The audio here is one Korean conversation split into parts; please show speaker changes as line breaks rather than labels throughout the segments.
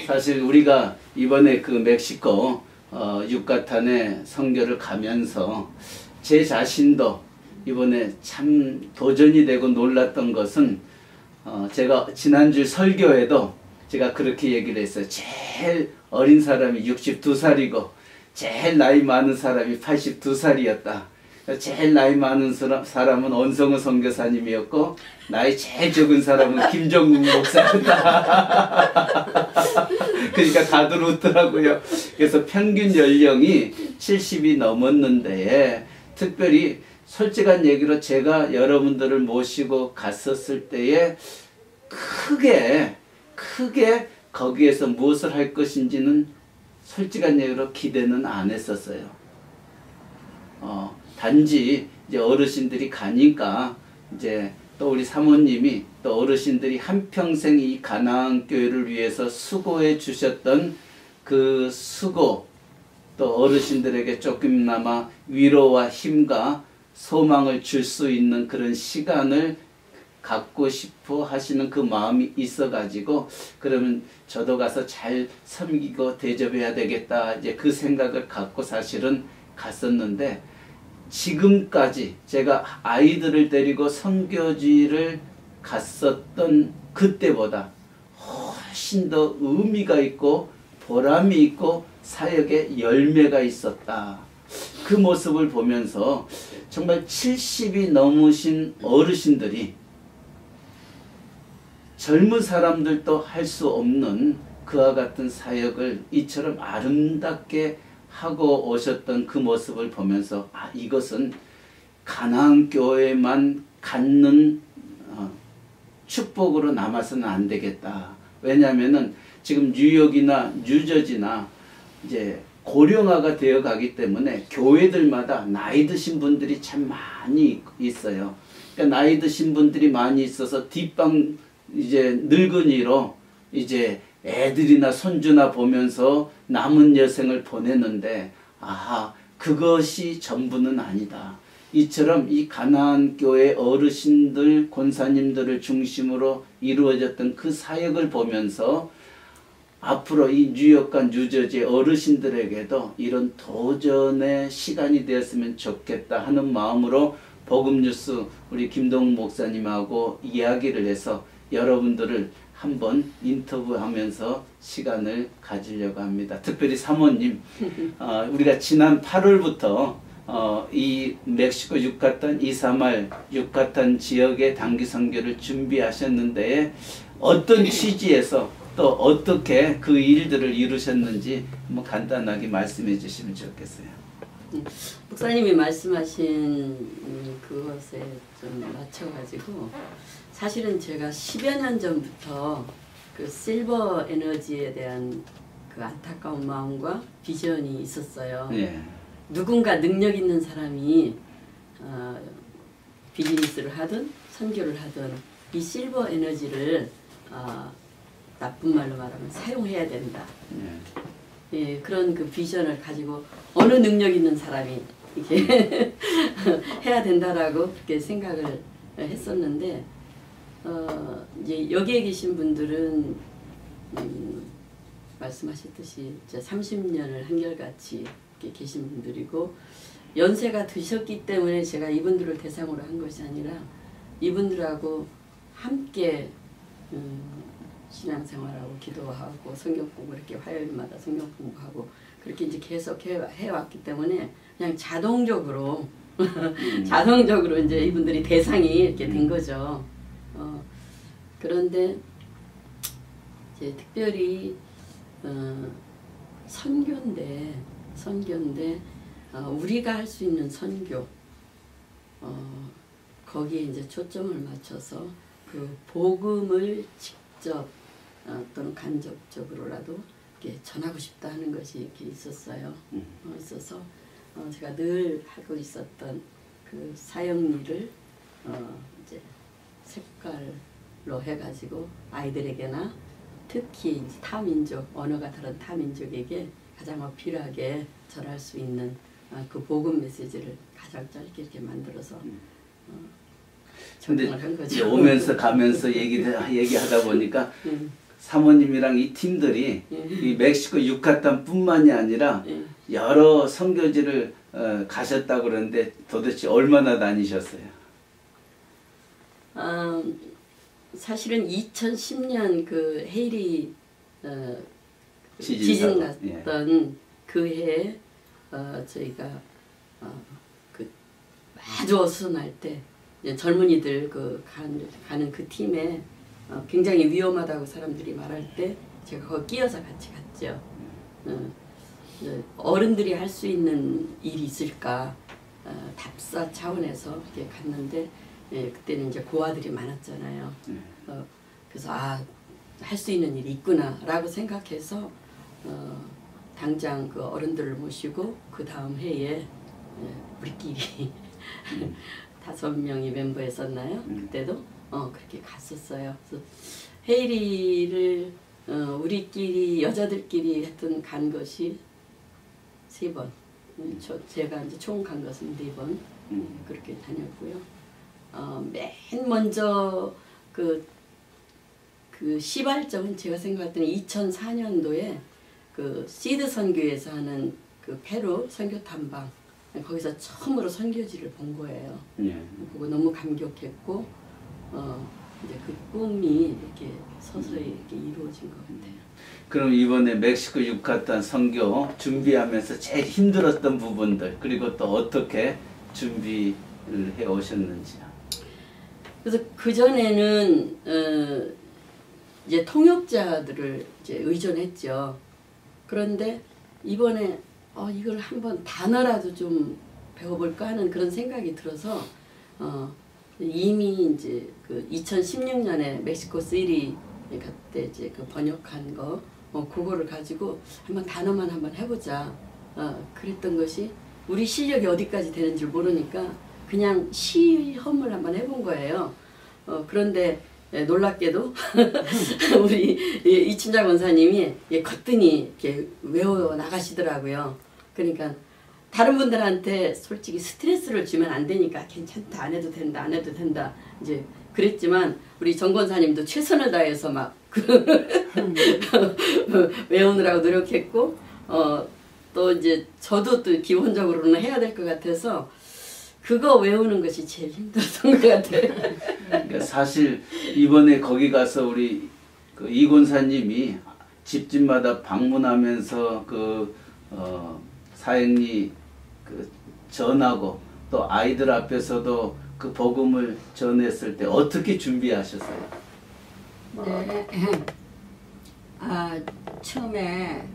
사실 우리가 이번에 그 멕시코 유카탄에 선교를 가면서 제 자신도 이번에 참 도전이 되고 놀랐던 것은 제가 지난주 설교에도 제가 그렇게 얘기를 했어요. 제일 어린 사람이 62살이고 제일 나이 많은 사람이 82살이었다. 제일 나이 많은 사람은 원성우 선교사님이었고 나이 제일 적은 사람은 김정국 목사였다. 그러니까 다들 웃더라고요. 그래서 평균 연령이 70이 넘었는데 특별히 솔직한 얘기로 제가 여러분들을 모시고 갔었을 때에 크게 거기에서 무엇을 할 것인지는 솔직한 얘기로 기대는 안 했었어요. 단지 이제 어르신들이 가니까 이제 또 우리 사모님이 또 어르신들이 한평생 이 가나안 교회를 위해서 수고해 주셨던 그 수고, 또 어르신들에게 조금나마 위로와 힘과 소망을 줄 수 있는 그런 시간을 갖고 싶어 하시는 그 마음이 있어가지고, 그러면 저도 가서 잘 섬기고 대접해야 되겠다, 이제 그 생각을 갖고 사실은 갔었는데, 지금까지 제가 아이들을 데리고 선교지를 갔었던 그때보다 훨씬 더 의미가 있고 보람이 있고 사역에 열매가 있었다. 그 모습을 보면서 정말 70이 넘으신 어르신들이 젊은 사람들도 할 수 없는 그와 같은 사역을 이처럼 아름답게 하고 오셨던 그 모습을 보면서 이것은 가나안 교회만 갖는 축복으로 남아서는 안 되겠다. 왜냐하면은 지금 뉴욕이나 뉴저지나 이제 고령화가 되어 가기 때문에 교회들마다 나이 드신 분들이 참 많이 있어요. 그러니까 나이 드신 분들이 많이 있어서 뒷방 이제 늙은이로 이제 애들이나 손주나 보면서 남은 여생을 보내는데, 그것이 전부는 아니다. 이처럼 이 가나안 교회 어르신들, 권사님들을 중심으로 이루어졌던 그 사역을 보면서 앞으로 이 뉴욕과 뉴저지 어르신들에게도 이런 도전의 시간이 되었으면 좋겠다 하는 마음으로 복음뉴스 우리 김동욱 목사님하고 이야기를 해서 여러분들을 한번 인터뷰하면서 시간을 가지려고 합니다. 특별히 사모님, 우리가 지난 8월부터 이 멕시코 유카탄, 이사말 유카탄 지역의 단기 선교를 준비하셨는데 어떤 취지에서 또 어떻게 그 일들을 이루셨는지 한번 간단하게 말씀해 주시면 좋겠어요.
목사님이 말씀하신 그것에 좀 맞춰가지고 사실은 제가 10여 년 전부터 그 실버 에너지에 대한 그 안타까운 마음과 비전이 있었어요. 예. 누군가 능력 있는 사람이 비즈니스를 하든 선교를 하든 이 실버 에너지를 나쁜 말로 말하면 사용해야 된다. 예, 그런 그 비전을 가지고 어느 능력 있는 사람이 이렇게 해야 된다라고 그렇게 생각을 했었는데, 이제 여기에 계신 분들은 말씀하셨듯이 이제 30년을 한결같이 이렇게 계신 분들이고, 연세가 드셨기 때문에 제가 이분들을 대상으로 한 것이 아니라 이분들하고 함께 신앙생활하고 기도하고 성경 공부 이렇게 화요일마다 성경 공부하고 그렇게 이제 계속 해왔기 때문에 그냥 자동적으로 자동적으로 이제 이분들이 대상이 이렇게 된 거죠. 그런데 이제 특별히 선교인데 우리가 할 수 있는 선교, 거기에 이제 초점을 맞춰서 그 복음을 직접 또는 간접적으로라도 이렇게 전하고 싶다 하는 것이 이렇게 있었어요. 있어서 제가 늘 하고 있었던 그 사역일을 이제 색깔로 해가지고 아이들에게나 특히 이제 타민족, 언어가 다른 타민족에게 가장 어필하게 전할 수 있는 그 복음 메시지를 가장 짧게 이렇게 만들어서
근데 오면서 가면서 얘기하다 보니까 사모님이랑 이 팀들이 이 멕시코 유카탄뿐만이 아니라 여러 선교지를 가셨다고 그러는데 도대체 얼마나 다니셨어요?
사실은 2010년 그 헤이리
지진
났던 그 해에 저희가 그 아주 어수선할 때 젊은이들 가는 그 팀에 굉장히 위험하다고 사람들이 말할 때 제가 거기 끼어서 같이 갔죠. 어른들이 할 수 있는 일이 있을까 답사 차원에서 이렇게 갔는데 그때는 이제 고아들이 많았잖아요. 그래서 할 수 있는 일이 있구나라고 생각해서 당장 그 어른들을 모시고 그 다음 해에 우리끼리 5명이 멤버였었나요? 그때도 그렇게 갔었어요. 그래서 헤이리를 우리끼리 여자들끼리 간 것이 3번. 제가 이제 총 간 것은 4번. 그렇게 다녔고요. 맨 먼저 그 시발점은 제가 생각할 때는 2004년도에 그 시드 선교에서 하는 그 페루 선교 탐방 거기서 처음으로 선교지를 본 거예요. 보고 너무 감격했고 이제 그 꿈이 이렇게 서서히 이렇게 이루어진 것 같아요.
그럼 이번에 멕시코 유카탄 선교 준비하면서 제일 힘들었던 부분들 그리고 또 어떻게 준비를 해 오셨는지요? 그래서
그 전에는 이제 통역자들을 이제 의존했죠. 그런데 이번에 이걸 한번 단어라도 좀 배워볼까 하는 그런 생각이 들어서 이미 이제 그 2016년에 멕시코 시리 그때 이제 그 번역한 거 그거를 가지고 한번 단어만 한번 해보자. 그랬던 것이 우리 실력이 어디까지 되는지 모르니까 그냥 시험을 한번 해본 거예요. 그런데 놀랍게도 우리 이춘자 권사님이 거뜬히 이렇게 외워 나가시더라고요. 그러니까 다른 분들한테 솔직히 스트레스를 주면 안 되니까 괜찮다, 안 해도 된다, 안 해도 된다 이제 그랬지만 우리 정 권사님도 최선을 다해서 막 외우느라고 노력했고 또 이제 저도 또 기본적으로는 해야 될 것 같아서 그거 외우는 것이 제일 힘들었던 것 같아요.
그러니까 사실 이번에 거기 가서 우리 그 이 권사님이 집집마다 방문하면서 그 사행리 그 전하고 또 아이들 앞에서도 그 복음을 전했을 때 어떻게 준비하셨어요?
네, 처음에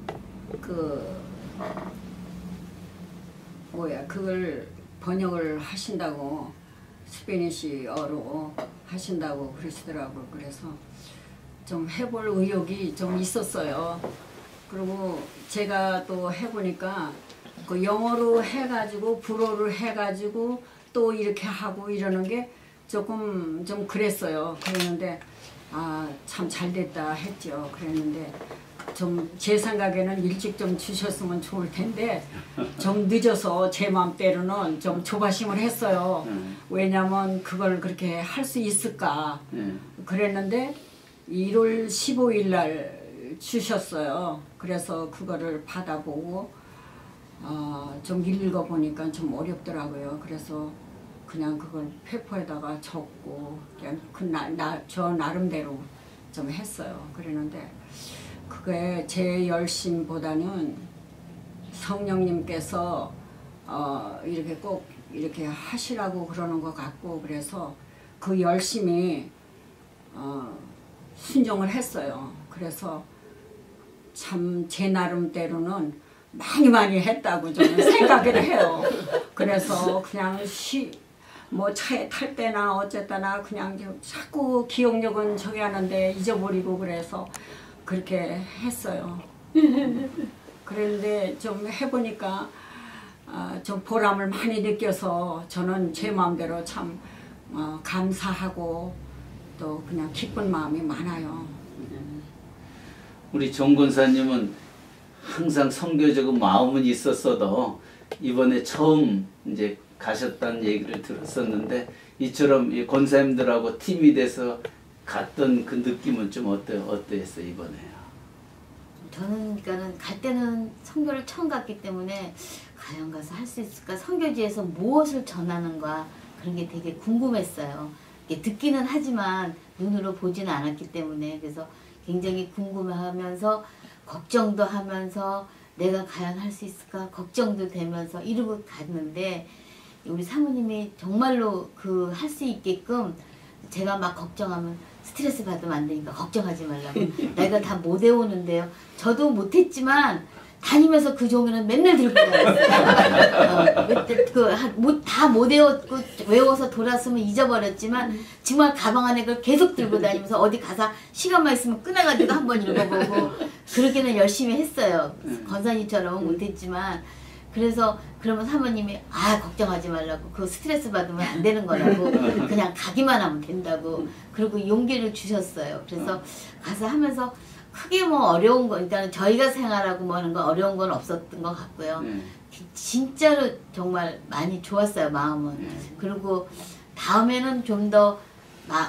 그걸 번역을 하신다고 스페니시어로 하신다고 그러시더라고요. 그래서 좀 해볼 의욕이 좀 있었어요. 그리고 제가 또 해보니까 그 영어로 해가지고 불어를 해가지고 또 이렇게 하고 이러는 게 조금 좀 그랬어요. 그랬는데 참 잘됐다 했죠. 그랬는데 좀 제 생각에는 일찍 좀 주셨으면 좋을 텐데 좀 늦어서 제 마음대로는 좀 조바심을 했어요. 왜냐면 그걸 그렇게 할 수 있을까 그랬는데 1월 15일 날 주셨어요. 그래서 그거를 받아보고 좀 읽어보니까 좀 어렵더라고요. 그래서 그냥 그걸 페퍼에다가 적고 그냥 저 나름대로 좀 했어요. 그랬는데 그게 제 열심보다는 성령님께서 이렇게 꼭 이렇게 하시라고 그러는 것 같고 그래서 그 열심히 순종을 했어요. 그래서 참 제 나름대로는 많이 했다고 저는 생각을 해요. 그래서 그냥 뭐 차에 탈 때나 어쨌거나 그냥 자꾸 기억력은 저기 하는데 잊어버리고 그래서 그렇게 했어요. 그런데 좀 해보니까 좀 보람을 많이 느껴서 저는 제 마음대로 참 감사하고 또 그냥 기쁜 마음이 많아요.
우리 정 권사님은 항상 선교적인 마음은 있었어도 이번에 처음 이제 가셨다는 얘기를 들었었는데 이처럼 이 권사님들하고 팀이 돼서 갔던 그 느낌은 좀 어땠어요 이번에?
저는 그러니까는 갈 때는 선교를 처음 갔기 때문에 과연 가서 할 수 있을까? 선교지에서 무엇을 전하는가 그런 게 되게 궁금했어요. 듣기는 하지만 눈으로 보지는 않았기 때문에 그래서 굉장히 궁금해하면서 걱정도 하면서 내가 과연 할 수 있을까 걱정도 되면서 이러고 갔는데 우리 사모님이 정말로 그 할 수 있게끔 제가 막 걱정하면 스트레스 받으면 안 되니까 걱정하지 말라고 내가 다 못 외우는데요. 저도 못했지만 다니면서 그 종이는 맨날 들고 다녔어요. 다 못 외웠고 외워서 돌았으면 잊어버렸지만 정말 가방 안에 그걸 계속 들고 다니면서 어디 가서 시간만 있으면 꺼내가지고 한번 읽어보고 그렇게는 열심히 했어요. 권사님처럼 못했지만 그래서 그러면 사모님이 걱정하지 말라고 그거 스트레스 받으면 안 되는 거라고 그냥 가기만 하면 된다고 그리고 용기를 주셨어요. 그래서 가서 하면서 크게 뭐 어려운 거 일단은 저희가 생활하고 뭐 하는 거 어려운 건 없었던 것 같고요. 진짜로 정말 많이 좋았어요 마음은. 그리고 다음에는 좀 더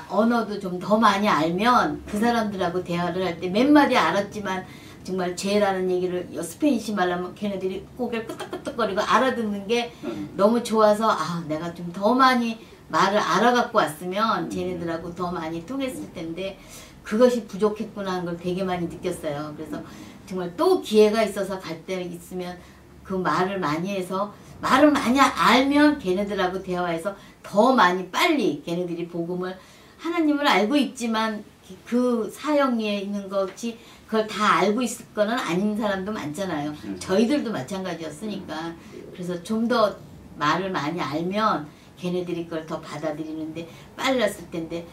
언어도 좀 더 많이 알면 그 사람들하고 대화를 할 때 몇 마디 알았지만 정말 제라는 얘기를 스페인시 말하면 걔네들이 고개를 끄덕끄덕거리고 알아듣는 게 너무 좋아서 내가 좀 더 많이 말을 알아갖고 왔으면 쟤네들하고 더 많이 통했을 텐데 그것이 부족했구나 하는 걸 되게 많이 느꼈어요. 그래서 정말 또 기회가 있어서 갈 때 있으면 그 말을 많이 해서 말을 많이 알면 걔네들하고 대화해서 더 많이 빨리 걔네들이 복음을 하나님을 알고 있지만 그 사형에 있는 것이 그걸 다 알고 있을 거는 아닌 사람도 많잖아요. 저희들도 마찬가지였으니까. 그래서 좀 더 말을 많이 알면 걔네들이 그걸 더 받아들이는데 빨랐을 텐데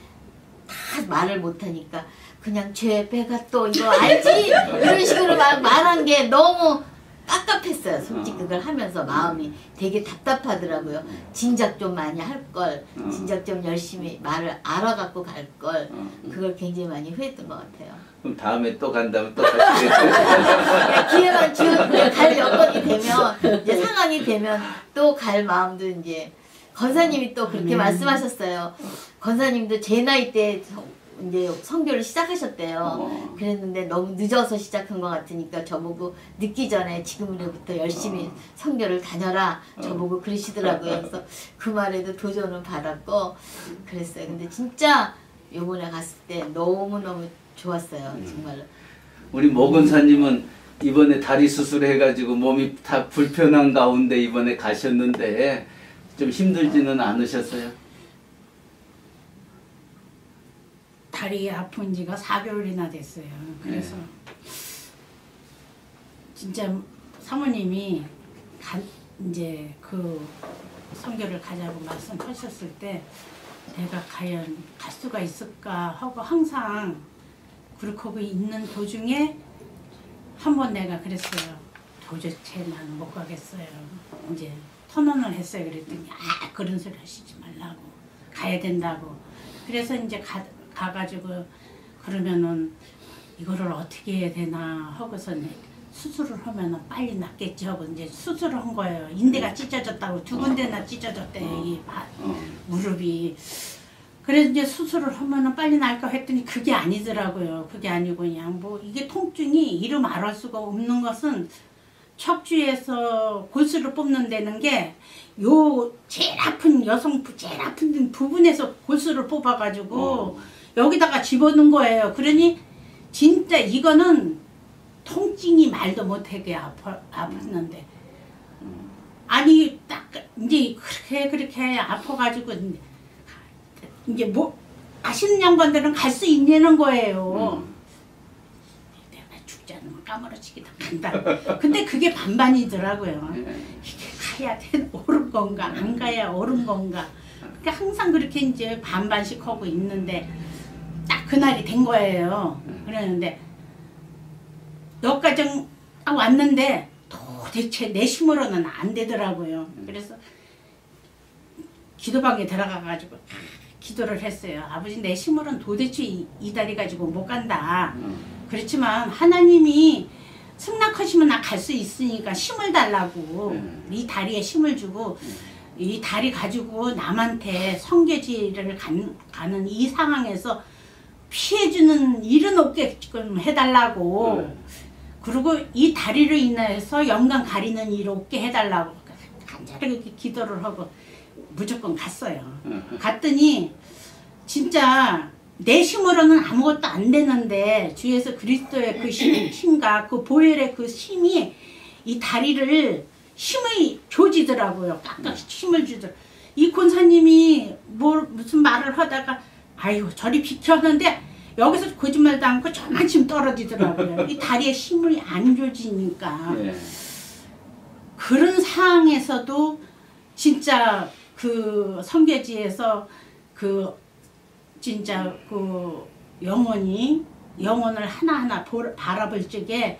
다 말을 못하니까 그냥 죄 배가 또 이거 알지? 이런 식으로 막 말한 게 너무 깝깝했어요. 솔직히 그걸 하면서 마음이 되게 답답하더라고요. 진작 좀 많이 할 걸, 진작 좀 열심히 말을 알아갖고 갈 걸, 그걸 굉장히 많이 후회했던 것 같아요.
그럼 다음에 또 간다면 또 다시
기회만 주면 갈 여건이 되면 이제 상황이 되면 또 갈 마음도 이제 권사님이 또 그렇게 말씀하셨어요. 권사님도 제 나이 때 이제 선교를 시작하셨대요. 그랬는데 너무 늦어서 시작한 것 같으니까 저보고 늦기 전에 지금으로부터 열심히 선교를 다녀라 저보고 그러시더라고요. 그래서 그 말에도 도전을 받았고 그랬어요. 근데 진짜 요번에 갔을 때 너무너무 좋았어요. 정말로.
우리 모 권사님은 이번에 다리 수술해가지고 몸이 다 불편한 가운데 이번에 가셨는데 좀 힘들지는 않으셨어요?
다리 아픈 지가 4개월이나 됐어요. 그래서 진짜 사모님이 이제 그 선교를 가자고 말씀하셨을 때 내가 과연 갈 수가 있을까 하고 항상 그렇게 있는 도중에 한 번 내가 그랬어요. 도대체 나는 못 가겠어요. 이제 선언을 했어요. 그랬더니 그런 소리 하시지 말라고 가야 된다고. 그래서 이제 가가지고 그러면은 이거를 어떻게 해야 되나 하고서 수술을 하면은 빨리 낫겠지 하고 이제 수술을 한 거예요. 인대가 찢어졌다고 2군데나 찢어졌대 이 무릎이. 그래서 이제 수술을 하면은 빨리 나을까 했더니 그게 아니더라고요. 그게 아니고 그냥 뭐 이게 통증이 이루 말할 수가 없는 것은 척추에서 골수를 뽑는 데는 게 요 제일 아픈 제일 아픈 부분에서 골수를 뽑아가지고 여기다가 집어넣은 거예요. 그러니 진짜 이거는 통증이 말도 못하게 아팠는데 아니 딱 이제 그렇게 아파가지고 이제 뭐 아시는 양반들은 갈 수 있냐는 거예요. 내가 죽지 않으면 까무러치기다 간다. 근데 그게 반반이더라고요. 이게 가야 옳은 건가 안 가야 옳은 건가. 그러니까 항상 그렇게 이제 반반씩 하고 있는데 딱 그날이 된 거예요. 그러는데 여기까지 왔는데 도대체 내 힘으로는 안 되더라고요. 그래서 기도방에 들어가가지고 기도를 했어요. 아버지 내 힘으로는 도대체 이 다리 가지고 못 간다. 그렇지만 하나님이 승낙하시면 나 갈 수 있으니까 힘을 달라고 이 다리에 힘을 주고 이 다리 가지고 남한테 성교지를 가는 이 상황에서
피해주는 일은 없게끔 해달라고. 그리고 이 다리로 인해서 영감 가리는 일 없게 해달라고 간절하게 기도를 하고 무조건 갔어요. 갔더니 진짜 내 힘으로는 아무것도 안 되는데 주 예수 그리스도의 그 힘과 그 보혈의 그 힘이 이 다리를 힘을 줘지더라고요. 깍깍 힘을 주더라고요. 이 권사님이 무슨 말을 하다가 아이고 저리 비켜 하는데 여기서 거짓말도 않고 저만큼 떨어지더라고요. 이 다리에 힘을 안 줘지니까. 그런 상황에서도 진짜 그 성계지에서 그 진짜 그 영혼을 하나하나 바라볼 적에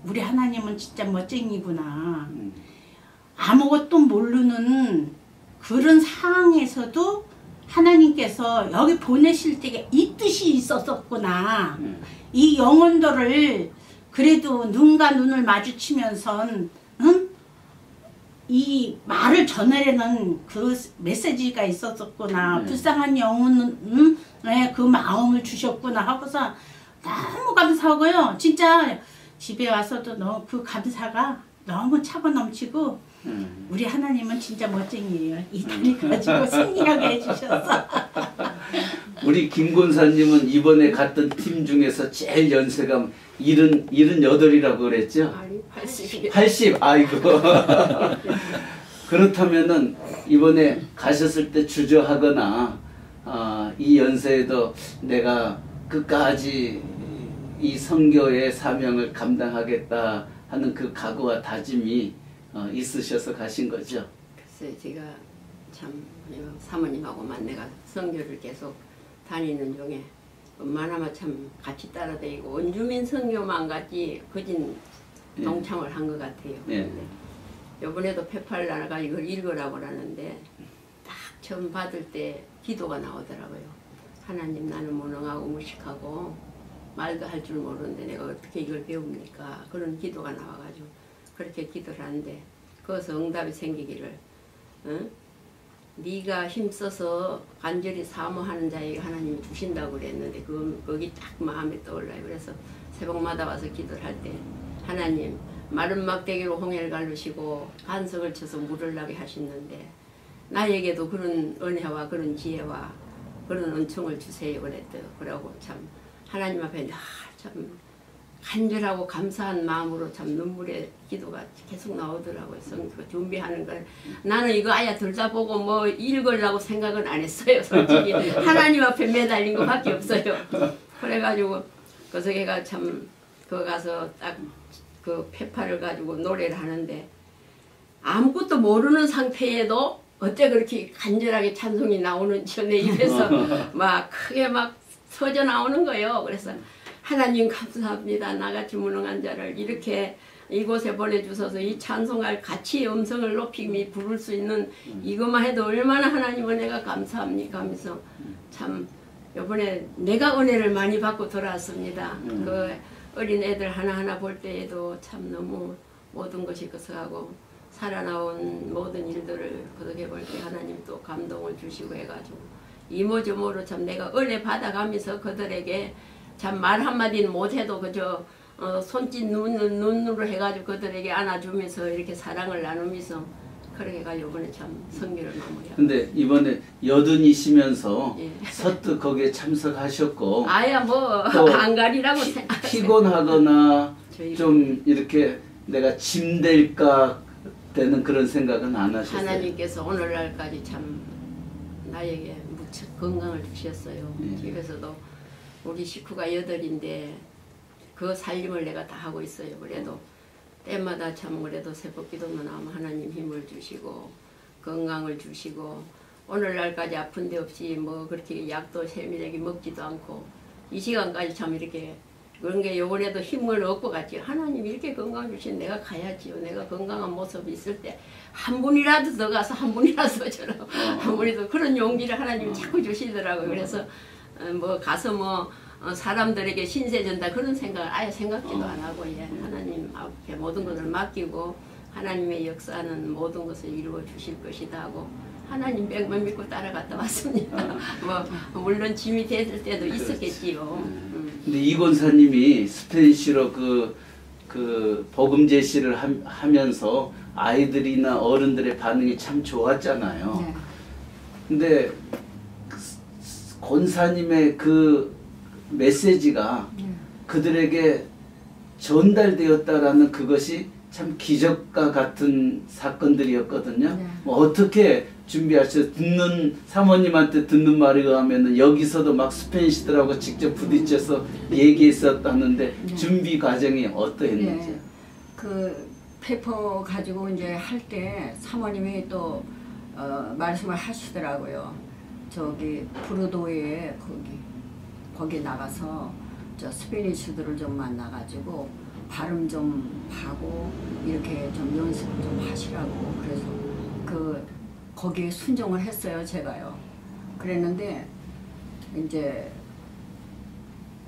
우리 하나님은 진짜 멋쟁이구나. 아무것도 모르는 그런 상황에서도 하나님께서 여기 보내실 때에 이 뜻이 있었었구나. 이 영혼들을 그래도 눈과 눈을 마주치면선 이 말을 전하려는 그 메시지가 있었었구나. 불쌍한 영혼에 그 마음을 주셨구나 하고서 너무 감사하고요. 진짜 집에 와서도 그 감사가 너무 차고 넘치고 우리 하나님은 진짜 멋쟁이에요. 이 다리 가지고 승리하게 해주셔서.
우리 김 권사님은 이번에 갔던 팀 중에서 제일 연세가 78이라고 그랬죠?
아니 80.
80. 아이고. 그렇다면은 이번에 가셨을 때 주저하거나 이 연세에도 내가 끝까지 이 선교의 사명을 감당하겠다 하는 그 각오와 다짐이 있으셔서 가신 거죠?
글쎄 제가 참 사모님하고만 내가 선교를 계속 다니는 중에 얼마나 참 같이 따라다니고 원주민 선교만 같이 거진 동참을 한 것 같아요. 이번에도 페팔라가 이걸 읽으라고 하는데 딱 처음 받을 때 기도가 나오더라고요. 하나님 나는 무능하고 무식하고 말도 할 줄 모르는데 내가 어떻게 이걸 배웁니까? 그런 기도가 나와가지고 그렇게 기도를 하는데 거기서 응답이 생기기를 네가 힘써서 간절히 사모하는 자에게 하나님이 주신다고 그랬는데 거기 딱 마음에 떠올라요. 그래서 새벽마다 와서 기도를 할 때 하나님 마른 막대기로 홍해를 갈르시고 간석을 쳐서 물을 나게 하시는데 나에게도 그런 은혜와 그런 지혜와 그런 은총을 주세요 그랬대요. 그러고 참 하나님 앞에 참 간절하고 감사한 마음으로 참 눈물의 기도가 계속 나오더라고요. 성교 준비하는 걸. 나는 이거 아예 둘 다 보고 뭐 읽으려고 생각은 안 했어요. 솔직히 하나님 앞에 매달린 것밖에 없어요. 그래가지고 그래서 걔가 참 그 가서 딱 그 페파를 가지고 노래를 하는데 아무것도 모르는 상태에도 어째 그렇게 간절하게 찬송이 나오는지 내 입에서 막 크게 막 터져 나오는 거예요. 그래서 하나님 감사합니다. 나같이 무능한 자를 이렇게 이곳에 보내주셔서 이 찬송할 같이 음성을 높이 부를 수 있는 이것만 해도 얼마나 하나님 은혜가 감사합니까 하면서 참 이번에 내가 은혜를 많이 받고 돌아왔습니다. 그 어린 애들 하나하나 볼 때에도 참 너무 모든 것이 거서하고 살아나온 모든 일들을 거듭해 볼 때 하나님 또 감동을 주시고 해가지고 이모저모로 참 내가 은혜 받아가면서 그들에게 참 말 한마디는 못해도 그저 손짓 눈으로 해가지고 그들에게 안아주면서 이렇게 사랑을 나누면서 그러게가 이번에 참 선교를 마무리하고.
근데 이번에 여든이시면서 서뜻 거기에 참석하셨고
아야 뭐 안 가리라고
피곤하거나 좀 이렇게 내가 짐될까 되는 그런 생각은 안 하셨어요?
하나님께서 오늘날까지 참 나에게 무척 건강을 주셨어요. 집에서도 우리 식구가 8인데 그 살림을 내가 다 하고 있어요. 그래도 때마다 참 그래도 새벽기도만 나오면 하나님 힘을 주시고 건강을 주시고 오늘날까지 아픈 데 없이 뭐 그렇게 약도 세밀하게 먹지도 않고 이 시간까지 참 이렇게 그런 게 요번에도 힘을 얻고 갔지. 하나님 이렇게 건강 주신 내가 가야지요. 내가 건강한 모습이 있을 때 한 분이라도 더 가서 한 분이라도 저런 한 분이라도 그런 용기를 하나님이 자꾸 주시더라고요. 그래서 뭐 가서 뭐 사람들에게 신세 전다 그런 생각을 아예 생각지도 안 하고 하나님 앞에 모든 것을 맡기고 하나님의 역사는 모든 것을 이루어 주실 것이다 하고 하나님 백만 믿고 따라갔다 왔습니다. 뭐 물론 짐이 됐을 때도 있었겠지요.
근데 이 권사님이 스페니쉬로 그 복음 제시를 하면서 아이들이나 어른들의 반응이 참 좋았잖아요.
네.
근데 권사님의 그 메시지가 그들에게 전달되었다라는 그것이 참 기적과 같은 사건들이었거든요.
네.
뭐 어떻게 준비하셔? 사모님한테 듣는 말에 의하면은 여기서도 막 스페니시들하고 직접 부딪혀서 얘기했었다는데
네.
준비 과정이 어떠했는지.
네. 그 페이퍼 가지고 이제 할 때 사모님이 또 말씀을 하시더라고요. 저기 부르도에 거기 나가서 저 스페니쉬들을 좀 만나가지고 발음 좀 하고 이렇게 좀 연습을 좀 하시라고. 그래서 거기에 순종을 했어요, 제가요. 그랬는데 이제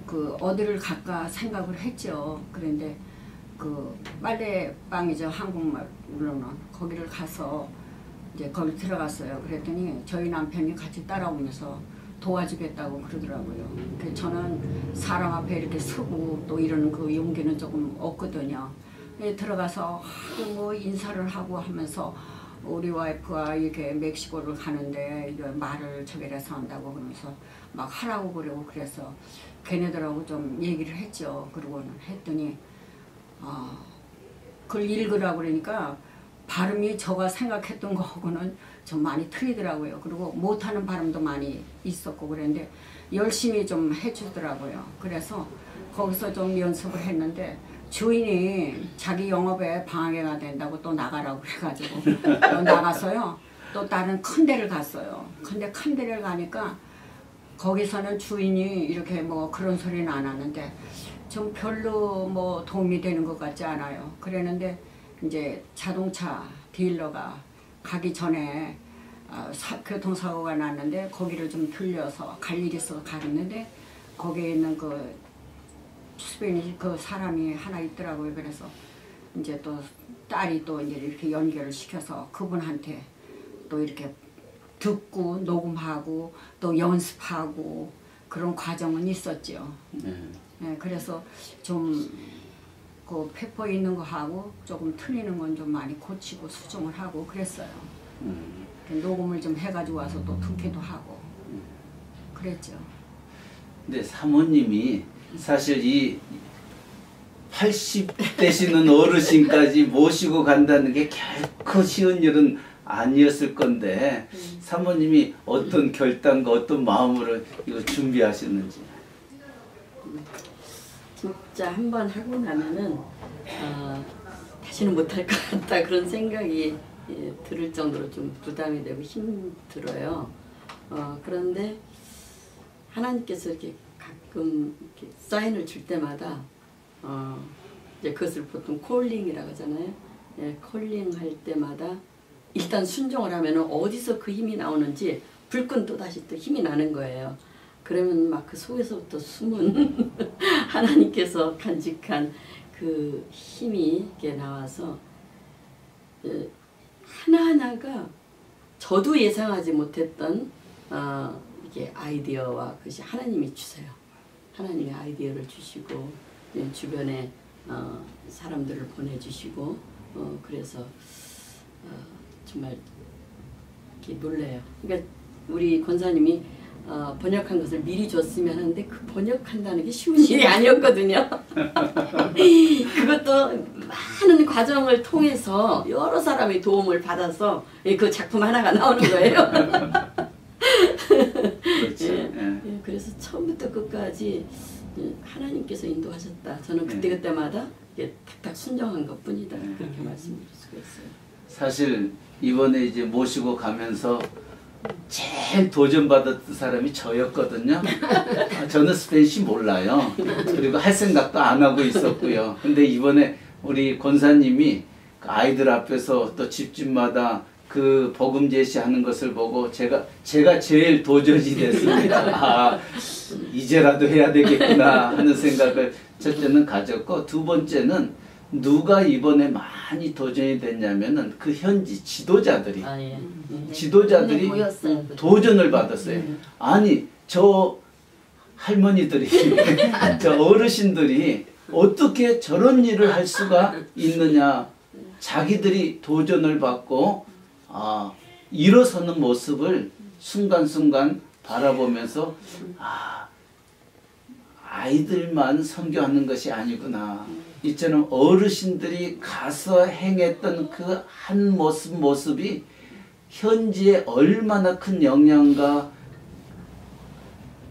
그 어디를 갈까 생각을 했죠. 그런데 그 빨래방이죠, 한국말로는. 거기를 가서 이제 거기 들어갔어요. 그랬더니 저희 남편이 같이 따라오면서 도와주겠다고 그러더라고요. 그래서 저는 사람 앞에 이렇게 서고 또 이러는 그 용기는 조금 없거든요. 들어가서 뭐 인사를 하고 하면서 우리 와이프가 이렇게 멕시코를 가는데 말을 저기라서 한다고 그러면서 막 하라고 그러고 그래서 걔네들하고 좀 얘기를 했죠. 그러고는 했더니 그걸 읽으라고 그러니까 발음이 제가 생각했던 거하고는 좀 많이 틀리더라고요. 그리고 못하는 발음도 많이 있었고 그랬는데 열심히 좀 해주더라고요. 그래서 거기서 좀 연습을 했는데 주인이 자기 영업에 방해가 된다고 또 나가라고 그래가지고 또 나가서요. 또 다른 큰 데를 갔어요. 근데 큰 데를 가니까 거기서는 주인이 이렇게 뭐 그런 소리는 안 하는데 좀 별로 뭐 도움이 되는 것 같지 않아요. 그랬는데 이제 자동차 딜러가 가기 전에 교통사고가 났는데 거기를 좀 들려서 갈 일이 있어서 갔는데 거기에 있는 그 스페인이 그 사람이 하나 있더라고요. 그래서 이제 또 딸이 또 이제 이렇게 연결을 시켜서 그분한테 또 이렇게 듣고 녹음하고 또 연습하고 그런 과정은 있었죠. 네, 그래서 좀 그 페퍼 있는 거 하고 조금 틀리는 건 좀 많이 고치고 수정을 하고 그랬어요. 녹음을 좀 해가지고 와서 또 듣기도 하고 그랬죠.
근데 사모님이 사실 이 80 되시는 어르신까지 모시고 간다는 게 결코 쉬운 일은 아니었을 건데 사모님이 어떤 결단과 어떤 마음으로 이거 준비하셨는지.
진짜 한 번 하고 나면은 다시는 못할 것 같다 그런 생각이 들을 정도로 좀 부담이 되고 힘들어요. 그런데 하나님께서 이렇게 가끔 이렇게 사인을 줄 때마다 이제 그것을 보통 콜링이라고 하잖아요. 예, 콜링 할 때마다 일단 순종을 하면은 어디서 그 힘이 나오는지 불끈 또 다시 또 힘이 나는 거예요. 그러면 막 그 속에서부터 숨은 하나님께서 간직한 그 힘이 이렇게 나와서 하나하나가 저도 예상하지 못했던 이게 아이디어와 그것이 하나님이 주세요. 하나님의 아이디어를 주시고 주변에 사람들을 보내주시고 그래서 정말 이렇게 놀라요. 그러니까 우리 권사님이 번역한 것을 미리 줬으면 하는데 그 번역한다는 게 쉬운 일이 아니었거든요. 그것도 많은 과정을 통해서 여러 사람의 도움을 받아서 그 작품 하나가 나오는 거예요.
그렇죠.
예, 그래서 처음부터 끝까지 하나님께서 인도하셨다. 저는 그때마다 탁탁 순종한 것뿐이다. 그렇게 말씀드릴 수가 있어요.
사실 이번에 이제 모시고 가면서 제일 도전받았던 사람이 저였거든요. 저는 스페니쉬 몰라요. 그리고 할 생각도 안 하고 있었고요. 근데 이번에 우리 권사님이 아이들 앞에서 또 집집마다 그 복음 제시하는 것을 보고 제가 제일 도전이 됐습니다. 이제라도 해야 되겠구나 하는 생각을 첫째는 가졌고 두 번째는 누가 이번에 많이 도전이 됐냐면은 그 현지 지도자들이
아, 예.
지도자들이
눈에 보였어요.
도전을 받았어요. 아니 저 할머니들이 저 어르신들이 어떻게 저런 일을 할 수가 있느냐. 자기들이 도전을 받고 일어서는 모습을 순간순간 바라보면서 아이들만 선교하는 것이 아니구나. 이처럼 어르신들이 가서 행했던 그 한 모습이 현지에 얼마나 큰 영향과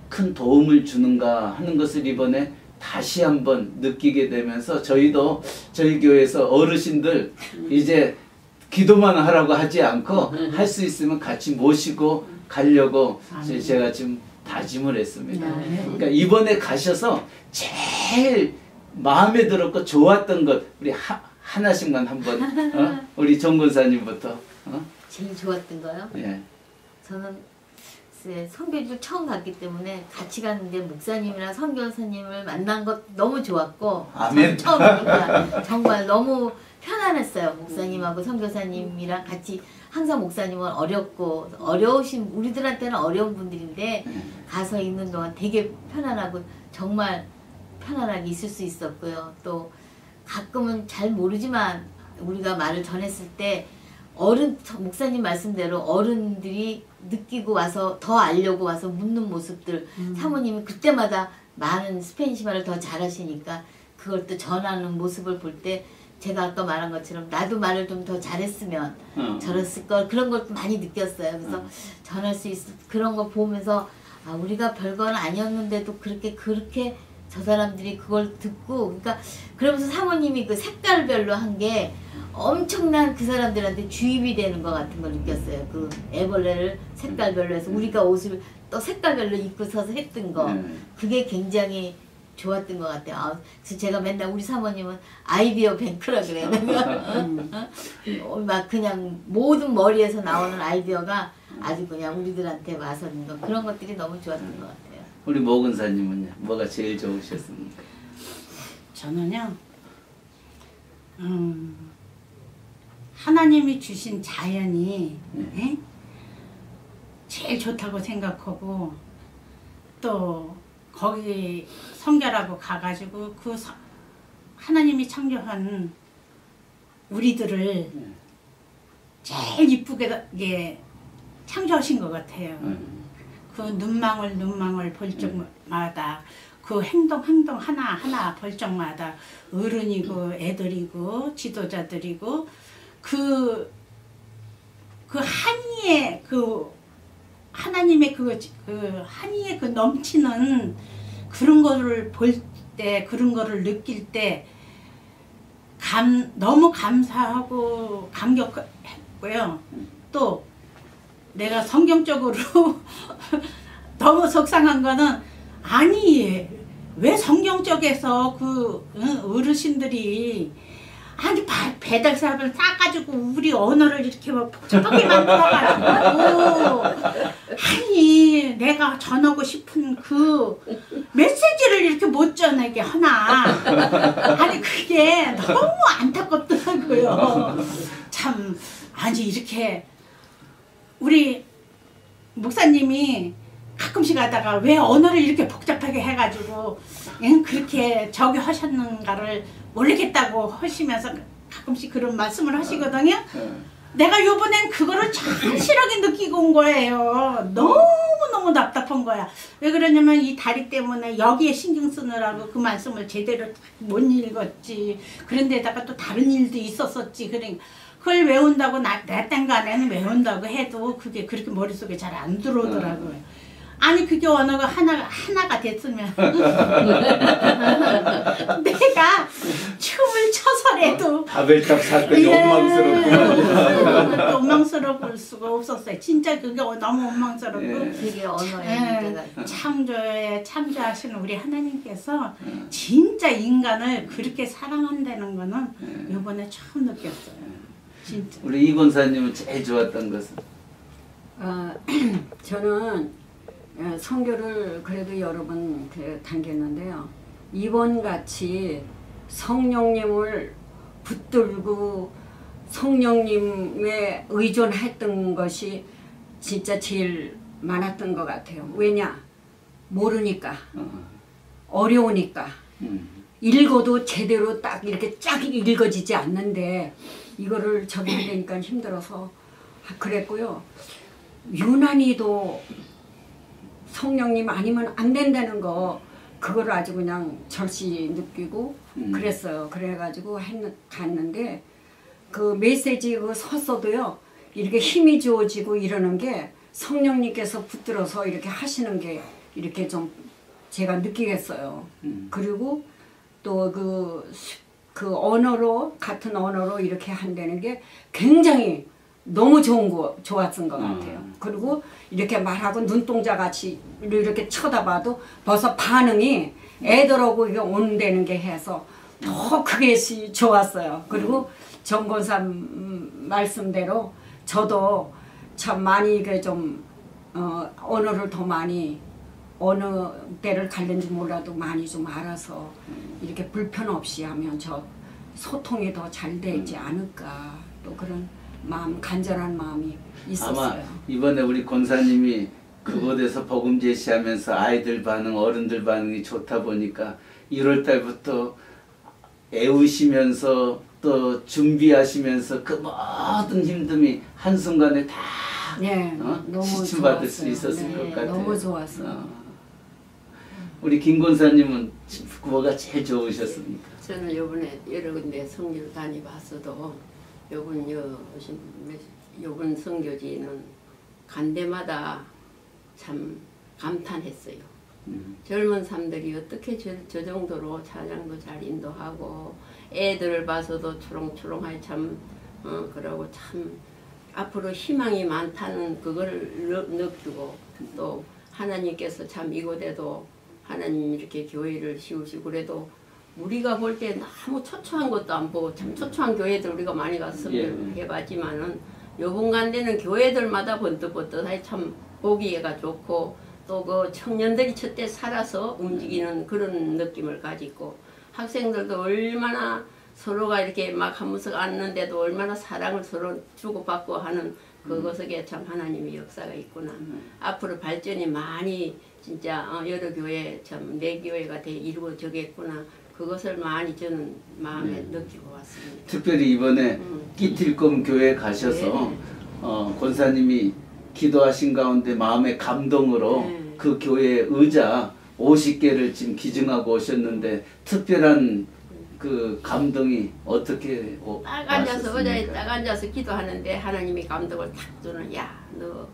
큰 도움을 주는가 하는 것을 이번에 다시 한번 느끼게 되면서 저희도 저희 교회에서 어르신들 이제 기도만 하라고 하지 않고 할 수 있으면 같이 모시고 가려고 제가 지금 다짐을 했습니다. 그러니까 이번에 가셔서 제일 마음에 들었고 좋았던 것 우리 하나씩만 한번 우리 정 권사님부터
제일 좋았던 거요?
예.
저는 선교지를 처음 갔기 때문에 같이 갔는데 목사님이랑 선교사님을 만난 것 너무 좋았고
아멘.
처음이니까 정말 너무 편안했어요. 목사님하고 선교사님이랑 같이 항상 목사님은 어려우신 우리들한테는 어려운 분들인데 가서 있는 동안 되게 편안하고 정말 편안하게 있을 수 있었고요. 또 가끔은 잘 모르지만 우리가 말을 전했을 때 목사님 말씀대로 어른들이 느끼고 와서 더 알려고 와서 묻는 모습들 사모님이 그때마다 많은 스페인시 말을 더 잘하시니까 그걸 또 전하는 모습을 볼 때 제가 아까 말한 것처럼 나도 말을 좀 더 잘했으면 저랬을 걸 그런 걸 많이 느꼈어요. 그래서 전할 수 있을 그런 거 보면서 우리가 별건 아니었는데도 그렇게 저 사람들이 그걸 듣고 그러니까 그러면서 사모님이 그 색깔별로 한 게 엄청난 그 사람들한테 주입이 되는 것 같은 걸 느꼈어요. 그 애벌레를 색깔별로 해서 우리가 옷을 또 색깔별로 입고 서서 했던 거 그게 굉장히 좋았던 것 같아요. 그래서 제가 맨날 우리 사모님은 아이디어 뱅크라 그래요. 막 그냥 모든 머리에서 나오는 아이디어가 아주 그냥 우리들한테 와서 그런 것들이 너무 좋았던 것 같아요.
우리 모 권사님은요? 뭐가 제일 좋으셨습니까?
저는요. 하나님이 주신 자연이 제일 좋다고 생각하고 또 거기 성결하고 가가지고 그 하나님이 창조한 우리들을 제일 이쁘게 창조하신 것 같아요. 그 눈망울 볼 적마다 그 행동 하나 볼 적마다 어른이고 애들이고 지도자들이고 그 한이의 하나님의 그 한이의 그 넘치는 그런 거를 볼 때 그런 거를 느낄 때 너무 감사하고 감격했고요. 또 내가 성경적으로 너무 속상한 거는 아니 왜 성경 쪽에서 그 어르신들이 아니 배달 사업을 싸가지고 우리 언어를 이렇게 막 복잡하게 만들어가지고 아니 내가 전하고 싶은 그 메시지를 이렇게 못 전하게 하나 아니 그게 너무 안타깝더라고요. 참 아니 이렇게 우리 목사님이 가끔씩 하다가 왜 언어를 이렇게 복잡하게 해가지고 그렇게 저기 하셨는가를 모르겠다고 하시면서 가끔씩 그런 말씀을 하시거든요. 내가 요번엔 그거를 절실하게 느끼고 온 거예요. 너무너무 답답한 거야. 왜 그러냐면 이 다리 때문에 여기에 신경 쓰느라고 그 말씀을 제대로 못 읽었지. 그런데다가 또 다른 일도 있었었지. 그러니까 그걸 외운다고 내 땡간에는 외운다고 해도 그게 그렇게 머릿속에 잘 안 들어오더라고요. 아니 그게 언어가 하나가 됐으면 내가 춤을 춰서라도
바벨탑 사건이 엉망스럽구만.
엉망스러울 수가 없었어요. 진짜 그게 너무 엉망스럽고
그게 언어의 문제가
창조하시는 우리 하나님께서 진짜 인간을 그렇게 사랑한다는 거는 이번에 처음 느꼈어요. 진짜.
우리 이 권사님은 제일 좋았던 것은?
저는 선교를 그래도 여러 번 다녔는데요. 이번 같이 성령님을 붙들고 성령님에 의존했던 것이 진짜 제일 많았던 것 같아요. 왜냐? 모르니까. 어려우니까. 읽어도 제대로 딱 이렇게 쫙 읽어지지 않는데 이거를 저기 하려니까 힘들어서 그랬고요. 유난히도 성령님 아니면 안 된다는 거 그걸 아주 그냥 절실히 느끼고 그랬어요. 그래가지고 갔는데 그 메시지 그 섰어도요 이렇게 힘이 주어지고 이러는 게 성령님께서 붙들어서 이렇게 하시는 게 이렇게 좀 제가 느끼겠어요. 그리고 또 그 언어로 같은 언어로 이렇게 한다는 게 굉장히 너무 좋았던 것 같아요. 그리고 이렇게 말하고 눈동자 같이 이렇게 쳐다봐도 벌써 반응이 애들하고 이게 온다는 게 해서 더 크게 좋았어요. 그리고 정권사 말씀대로 저도 참 많이 이게 좀 언어를 더 많이 어느 때를 갈는지 몰라도 많이 좀 알아서 이렇게 불편 없이 하면 저 소통이 더 잘 되지 않을까 또 그런 마음 간절한 마음이 있었어요.
아마 이번에 우리 권사님이 그곳에서 복음 제시하면서 아이들 반응, 어른들 반응이 좋다 보니까 1월 달부터 애우시면서 또 준비하시면서 그 모든 힘듦이 한순간에 다
너무
지침받을 수
좋았어요.
있었을 것 같아요.
너무 좋았어요.
우리 김 권사님은 뭐가 제일 좋으셨습니까?
저는 요번에 여러 군데 성교를 다녀봤어도 요번 성교지는 간 데마다 참 감탄했어요. 젊은 사람들이 어떻게 저 정도로 찬양도 잘 인도하고 애들을 봐서도 초롱초롱하게 참 그러고 참 앞으로 희망이 많다는 그걸 느끼고 또 하나님께서 참 이곳에도 하나님 이렇게 교회를 씌우시고 그래도 우리가 볼 때 너무 초초한 것도 안 보고 참 초초한 교회들 우리가 많이 가서 해봤지만은 요번 간 데는 교회들마다 번뜩번뜩하게 참 보기가 좋고 또 그 청년들이 첫때 살아서 움직이는 그런 느낌을 가지고 학생들도 얼마나 서로가 이렇게 막 하면서 앉는데도 얼마나 사랑을 서로 주고받고 하는 그것에 참 하나님의 역사가 있구나. 앞으로 발전이 많이 진짜 여러 교회 참 내 교회가 이루어지겠구나. 그것을 많이 저는 마음에 느끼고 왔습니다.
특별히 이번에 끼틸검 교회 가셔서 권사님이 기도하신 가운데 마음의 감동으로 그 교회 의자 50개를 지금 기증하고 오셨는데 특별한 그 감동이 어떻게
딱 앉아서 의자에 딱 앉아서 기도하는데 하나님이 감동을 탁 주는 야 너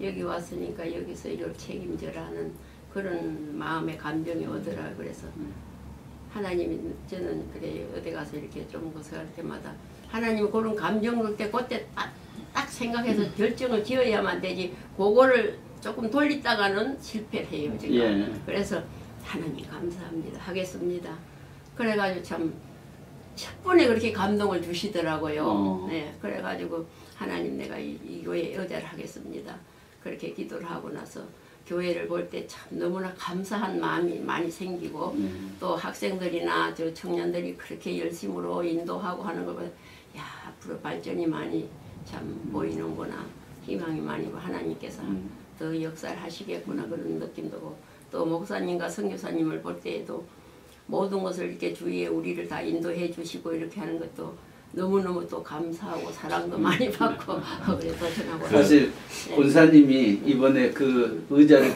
여기 왔으니까 여기서 이걸 책임져라는 그런 마음의 감정이 오더라. 그래서 하나님이 저는 그래 어디 가서 이렇게 좀 고생할 때마다 하나님이 그런 감정 올 때 그때 딱 생각해서 결정을 지어야만 되지 그거를 조금 돌리다가는 실패를 해요 제가. 그래서 하나님 감사합니다 하겠습니다. 그래가지고 참 첫 번에 그렇게 감동을 주시더라고요. 네, 그래가지고 하나님 내가 이 교회에 의자를 하겠습니다. 그렇게 기도를 하고 나서 교회를 볼 때 참 너무나 감사한 마음이 많이 생기고 또 학생들이나 저 청년들이 그렇게 열심으로 인도하고 하는 걸 보면 야 앞으로 발전이 많이 참 보이는구나. 희망이 많이 하나님께서 더 역사를 하시겠구나 그런 느낌도 오고 또 목사님과 선교사님을 볼 때에도 모든 것을 이렇게 주위에 우리를 다 인도해 주시고 이렇게 하는 것도 너무너무 또 감사하고 사랑도 많이 받고 그래서 전하고
사실 권사님이 이번에 그 의자를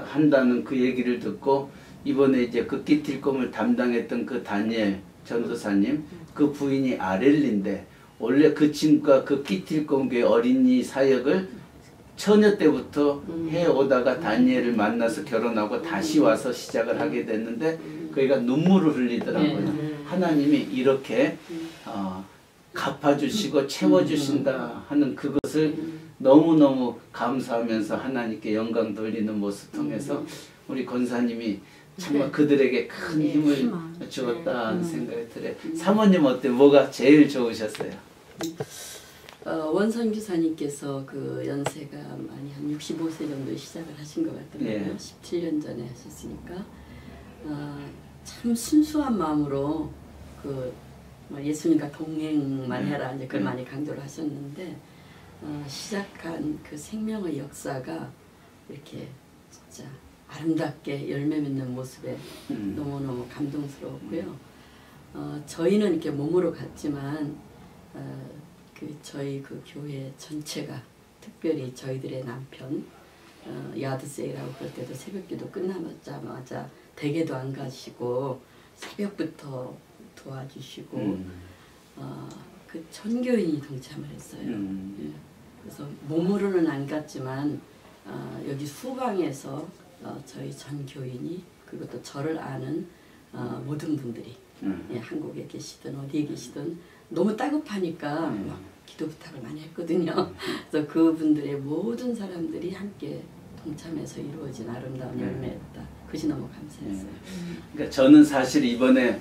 한다는 그 얘기를 듣고 이번에 이제 그 끼틸검을 담당했던 그 다니엘 전도사님 그 부인이 아렐린데 원래 그 친구가 그 끼틸검교회 어린이 사역을 처녀 때부터 해오다가 다니엘을 만나서 결혼하고 다시 와서 시작을 하게 됐는데 그이가 눈물을 흘리더라고요. 하나님이 이렇게 갚아주시고 채워주신다 하는 그것을 너무너무 감사하면서 하나님께 영광 돌리는 모습 통해서 우리 권사님이 정말 그들에게 큰 힘을 주었다는 생각이 들어요. 사모님 어때? 뭐가 제일 좋으셨어요?
원선 교사님께서 그 연세가 많이 한 65세 정도 시작을 하신 것 같더라고요. 17년 전에 하셨으니까 참 순수한 마음으로 그 뭐 예수님과 동행만 해라 이제 그걸 많이 강조를 하셨는데 시작한 그 생명의 역사가 이렇게 진짜 아름답게 열매 맺는 모습에 너무너무 감동스러웠고요. 저희는 이렇게 몸으로 갔지만 저희 그 교회 전체가 특별히 저희들의 남편 야드세이라고 그럴 때도 새벽기도 끝나자마자 댁에도 안 가시고 새벽부터 도와주시고 그 전교인이 동참을 했어요. 예. 그래서 몸으로는 안 갔지만 여기 수방에서 저희 전교인이 그리고 또 저를 아는 모든 분들이 예, 한국에 계시든 어디에 계시든 너무 따급하니까 막 기도 부탁을 많이 했거든요. 그래서 그분들의 모든 사람들이 함께 동참해서 이루어진 아름다운 열매였다. 그것이 너무 감사했어요.
그러니까 저는 사실 이번에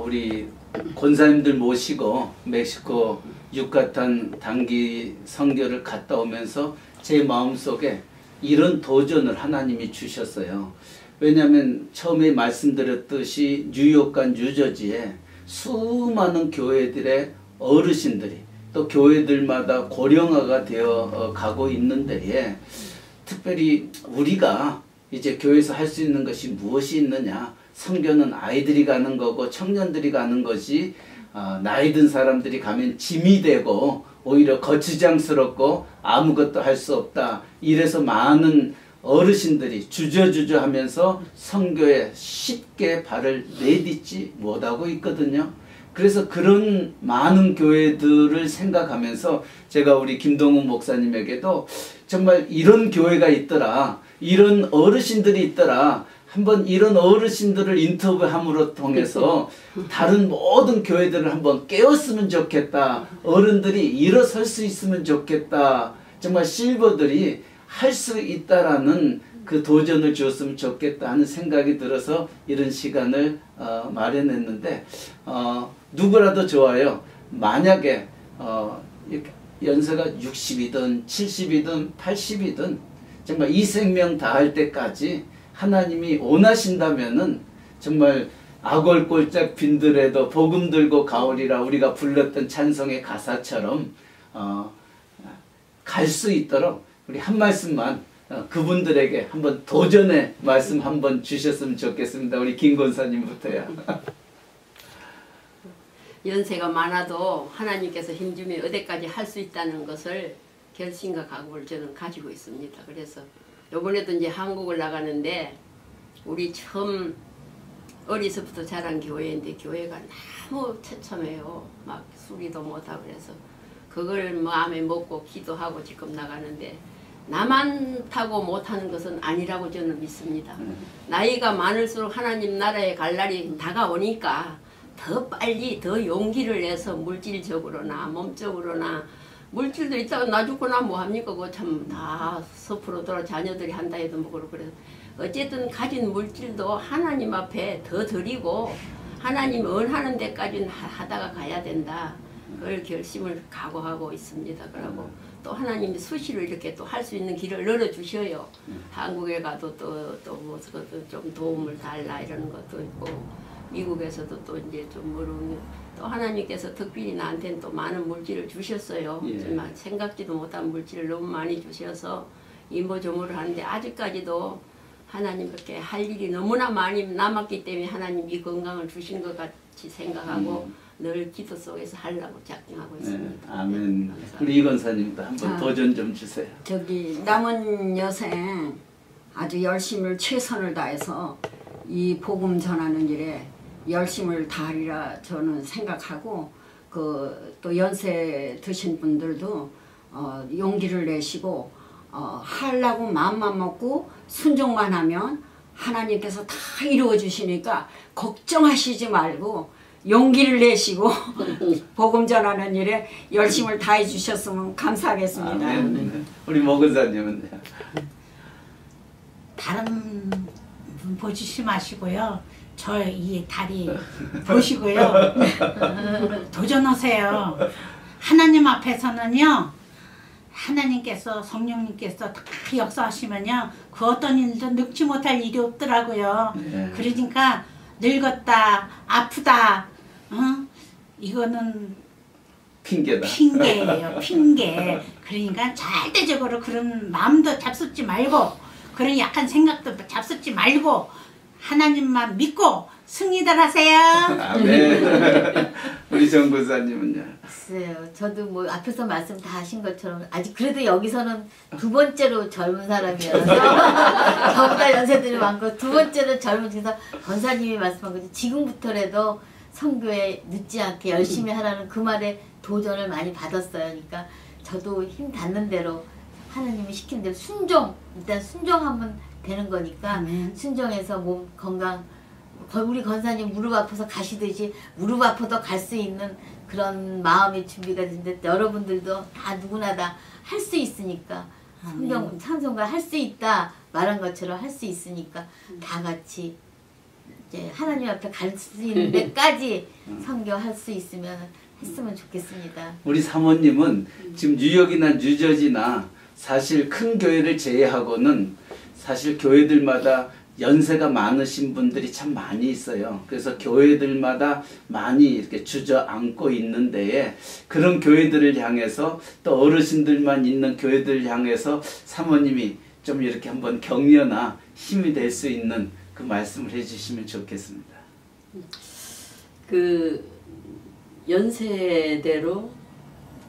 우리 권사님들 모시고 멕시코 유카탄 단기 선교를 갔다 오면서 제 마음속에 이런 도전을 하나님이 주셨어요. 왜냐하면 처음에 말씀드렸듯이 뉴욕과 뉴저지에 수많은 교회들의 어르신들이 또 교회들마다 고령화가 되어 가고 있는데 특별히 우리가 이제 교회에서 할 수 있는 것이 무엇이 있느냐. 선교는 아이들이 가는 거고 청년들이 가는 것이 나이 든 사람들이 가면 짐이 되고 오히려 거추장스럽고 아무것도 할 수 없다. 이래서 많은 어르신들이 주저주저 하면서 선교에 쉽게 발을 내딛지 못하고 있거든요. 그래서 그런 많은 교회들을 생각하면서 제가 우리 김동훈 목사님에게도 정말 이런 교회가 있더라. 이런 어르신들이 있더라. 한번 이런 어르신들을 인터뷰함으로 통해서 다른 모든 교회들을 한번 깨웠으면 좋겠다. 어른들이 일어설 수 있으면 좋겠다. 정말 실버들이 할 수 있다라는 그 도전을 주었으면 좋겠다 하는 생각이 들어서 이런 시간을 마련했는데 누구라도 좋아요. 만약에 연세가 60이든 70이든 80이든 정말 이 생명 다할 때까지 하나님이 원하신다면은 정말 악월골짝 빈들에도 복음 들고 가오리라 우리가 불렀던 찬송의 가사처럼 갈 수 있도록 우리 한 말씀만 그분들에게 한번 도전의 말씀 한번 주셨으면 좋겠습니다. 우리 김 권사님부터요.
연세가 많아도 하나님께서 힘주면 어디까지 할 수 있다는 것을 결심과 각오를 저는 가지고 있습니다. 그래서 이번에도 이제 한국을 나가는데 우리 처음 어리서부터 자란 교회인데 교회가 너무 처참해요. 막 수리도 못하고 그래서 그걸 마음에 먹고 기도하고 지금 나가는데 나만 타고 못하는 것은 아니라고 저는 믿습니다. 나이가 많을수록 하나님 나라에 갈 날이 다가오니까 더 빨리 더 용기를 내서 물질적으로나 몸적으로나 물질도 있다가 나 죽고 나 뭐합니까? 그거 참 다 섭으로 돌아 자녀들이 한다 해도 뭐 그렇고 그래서 어쨌든 가진 물질도 하나님 앞에 더 드리고 하나님 원하는 데까지는 하다가 가야 된다. 그걸 결심을 각오하고 있습니다. 그러고 또 하나님이 수시로 이렇게 또 할 수 있는 길을 열어주셔요. 한국에 가도 뭐 좀 도움을 달라 이러는 것도 있고 미국에서도 또 이제 좀 모르는 또 하나님께서 특별히 나한테는 또 많은 물질을 주셨어요.
예.
정말 생각지도 못한 물질을 너무 많이 주셔서 이모저모를 하는데 아직까지도 하나님 그렇게 할 일이 너무나 많이 남았기 때문에 하나님 이 건강을 주신 것 같이 생각하고 늘 기도 속에서 하려고 작정하고 있습니다.
네, 아멘.
네,
우리 이 권사님도 한번 도전 좀 주세요.
저기 남은 여생 아주 열심을 최선을 다해서 이 복음 전하는 일에 열심을 다하리라 저는 생각하고 또 연세 드신 분들도 용기를 내시고 하려고 마음만 먹고 순종만 하면 하나님께서 다 이루어 주시니까 걱정하시지 말고 용기를 내시고 복음 전하는 일에 열심을 다해 주셨으면 감사하겠습니다.
아멘. 우리 모 권사님은
다른 분 보시지 마시고요. 저 이 다리 보시고요. 도전하세요. 하나님 앞에서는요. 하나님께서 성령님께서 다 역사하시면요. 그 어떤 일도 늙지 못할 일이 없더라고요.
네.
그러니까 늙었다 아프다 이거는
핑계다.
핑계예요. 핑계. 그러니까 절대적으로 그런 마음도 잡숫지 말고 그런 약한 생각도 잡숫지 말고 하나님만 믿고 승리들 하세요.
아멘. 우리 정 권사님은요?
글쎄요. 저도 뭐 앞에서 말씀 다 하신 것처럼 아직 그래도 여기서는 두 번째로 젊은 사람이어서 저보다 연세들이 많고 두 번째로 젊은 그래서 권사님이 말씀한 거지 지금부터라도 선교에 늦지 않게 열심히 하라는 그 말에 도전을 많이 받았어요. 그러니까 저도 힘 닿는 대로 하나님이 시킨 대로 일단 순종하면 되는 거니까 순종해서 몸 건강 우리 권사님 무릎 아파서 가시듯이 무릎 아파도 갈 수 있는 그런 마음의 준비가 되는데 여러분들도 다 누구나 다 할 수 있으니까 찬송가 할 수 있다 말한 것처럼 할 수 있으니까 다 같이 이제 하나님 앞에 갈 수 있는 데까지 선교할 수 있으면 했으면 좋겠습니다.
우리 사모님은 지금 뉴욕이나 뉴저지나 사실 큰 교회를 제외하고는 사실 교회들마다 연세가 많으신 분들이 참 많이 있어요. 그래서 교회들마다 많이 이렇게 주저앉고 있는 데에 그런 교회들을 향해서 또 어르신들만 있는 교회들을 향해서 사모님이 좀 이렇게 한번 격려나 힘이 될 수 있는 그 말씀을 해주시면 좋겠습니다.
그 연세대로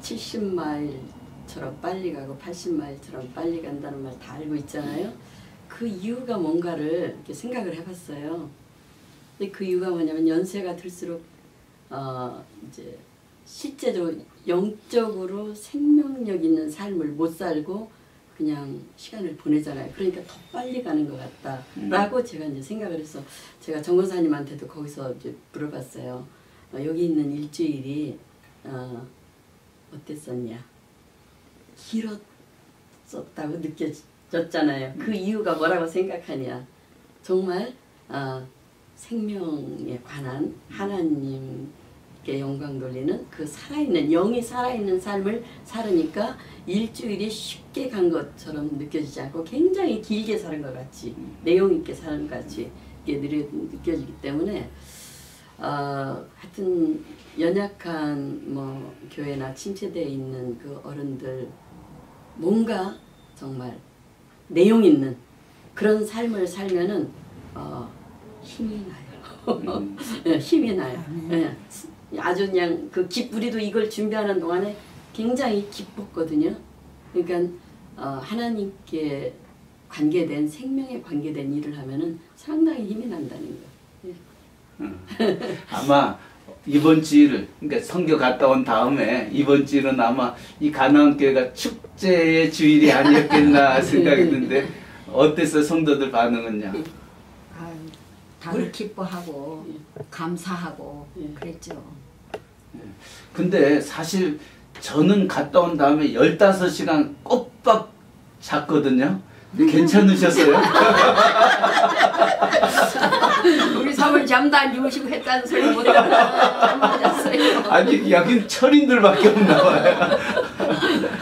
70마일처럼 빨리 가고 80마일처럼 빨리 간다는 말 다 알고 있잖아요. 그 이유가 뭔가를 이렇게 생각을 해봤어요. 근데 그 이유가 뭐냐면 연세가 들수록 이제 실제로 영적으로 생명력 있는 삶을 못 살고 그냥 시간을 보내잖아요. 그러니까 더 빨리 가는 것 같다라고 제가 이제 생각을 해서 제가 정 권사님한테도 거기서 이제 물어봤어요. 여기 있는 일주일이 어땠었냐? 길었었다고 느껴졌잖아요. 그 이유가 뭐라고 생각하냐? 정말 생명에 관한 하나님께 영광 돌리는 그 살아있는 영이 살아있는 삶을 살으니까 일주일이 쉽게 간 것처럼 느껴지지 않고 굉장히 길게 사는 것 같이 내용 있게 사는 것 같이 느껴지기 때문에 하여튼 연약한 뭐 교회나 침체되어 있는 그 어른들 뭔가 정말 내용 있는 그런 삶을 살면은 힘이 나요. 네, 힘이 나요. 네, 아주 그냥 그 우리도 이걸 준비하는 동안에 굉장히 기뻤거든요. 그러니까 하나님께 관계된 생명에 관계된 일을 하면은 상당히 힘이 난다는 거예요.
아마 이번 주일을 그러니까 선교 갔다 온 다음에 이번 주일은 아마 이 가나안 교회가 축제의 주일이 아니었겠나 생각이 드는데 어땠어요 성도들 반응은요?
다들 기뻐하고 감사하고 그랬죠.
근데 사실 저는 갔다 온 다음에 15시간 꼬박 잤거든요. 근데 괜찮으셨어요?
우리 사모님 잠도 안 주무시고 했다는 소리 못 듣고 잠 맞았어요.
아니 여긴 철인들밖에 없나 봐요.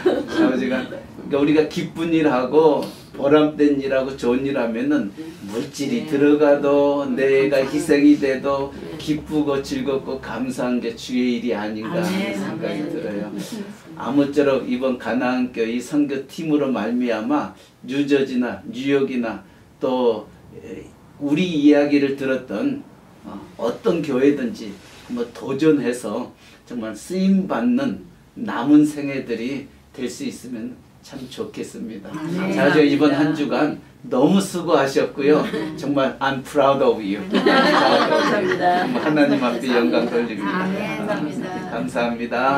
아버지가 그러니까 우리가 기쁜 일하고 보람된 일하고 좋은 일 하면은 물질이 들어가도 내가 희생이 돼도 기쁘고 즐겁고 감사한 게 주의 일이 아닌가 하는 생각이 들어요. 아무쪼록 이번 가나안교회 이 선교팀으로 말미암아 뉴저지나 뉴욕이나 또 우리 이야기를 들었던 어떤 교회든지 한번 도전해서 정말 쓰임받는 남은 생애들이 될 수 있으면 참 좋겠습니다. 자, 저 이번 한 주간 너무 수고하셨고요. 정말 I'm proud of you.
감사합니다.
하나님 앞에 영광 돌립니다.
감사합니다.
감사합니다.